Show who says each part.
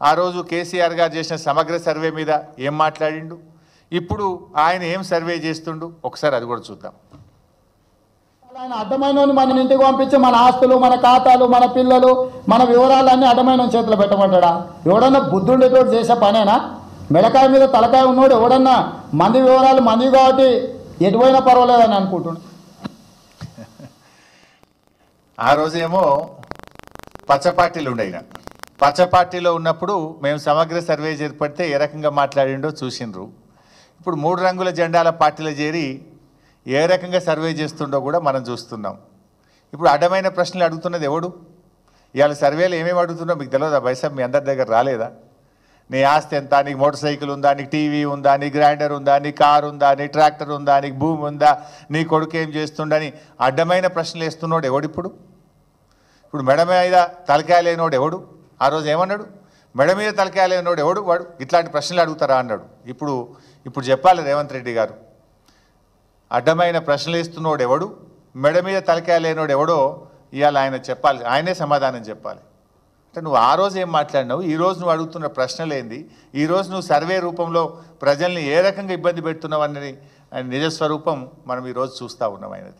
Speaker 1: ఆ రోజు కేసీఆర్ గారు చేసిన సమగ్ర సర్వే మీద ఏం మాట్లాడిండు, ఇప్పుడు ఆయన ఏం సర్వే చేస్తుండు, ఒకసారి అది కూడా చూద్దాం.
Speaker 2: ఆయన అడ్డమైన మన ఇంటికి పంపించి మన ఆస్తులు, మన ఖాతాలు, మన పిల్లలు, మన వివరాలన్నీ అడ్డమైన చేతిలో పెట్టమంటాడా? ఎవడన్నా బుద్ధుండేటోడు చేసే పనేనా? మెడకాయ మీద తలకాయ ఉన్నోడు ఎవడన్నా మంది వివరాలు మంది కాబట్టి ఎటువైనా పర్వాలేదని అనుకుంటున్నాడు.
Speaker 1: ఆ రోజేమో పచ్చ పార్టీలు ఉండయినా, పచ్చ పార్టీలో ఉన్నప్పుడు మేము సమగ్ర సర్వే చేపడితే ఏ రకంగా మాట్లాడిండో చూసిండ్రు. ఇప్పుడు 3 రంగుల జెండాల పార్టీలో చేరి ఏ రకంగా సర్వే చేస్తుండో కూడా మనం చూస్తున్నాం. ఇప్పుడు అడ్డమైన ప్రశ్నలు అడుగుతున్నది ఎవడు? ఇవాళ సర్వేలు ఏమేమి అడుగుతుందో మీకు తెలియదా? బైసాబ్ మీ అందరి దగ్గర రాలేదా? నీ ఆస్తి ఎంత, నీకు మోటార్ సైకిల్ ఉందా, నీకు టీవీ ఉందా, నీ గ్రైండర్ ఉందా, నీ కారు ఉందా, నీ ట్రాక్టర్ ఉందా, నీకు భూమి ఉందా, నీ కొడుకు ఏం చేస్తుండని అడ్డమైన ప్రశ్నలు వేస్తున్నాడు ఎవడు? ఇప్పుడు మెడ మీద తలకాయ లేనోడు ఎవడు? ఆ రోజు ఏమన్నాడు? మెడ మీద తలకాయ లేనోడు ఎవడు? వాడు ఇట్లాంటి ప్రశ్నలు అడుగుతారా అన్నాడు. ఇప్పుడు చెప్పాలి రేవంత్ రెడ్డి గారు, అడ్డమైన ప్రశ్నలు వేస్తున్నోడు ఎవడు, మెడ మీద తలకాయ లేనోడు ఎవడో ఇవాళ ఆయన చెప్పాలి, ఆయనే సమాధానం చెప్పాలి. అంటే నువ్వు ఆ రోజు ఏం మాట్లాడినావు, ఈరోజు నువ్వు అడుగుతున్న ప్రశ్నలు ఏంది, ఈరోజు నువ్వు సర్వే రూపంలో ప్రజల్ని ఏ రకంగా ఇబ్బంది పెడుతున్నావు అన్నది నిజస్వరూపం మనం ఈరోజు చూస్తూ ఉన్నాం ఆయనది.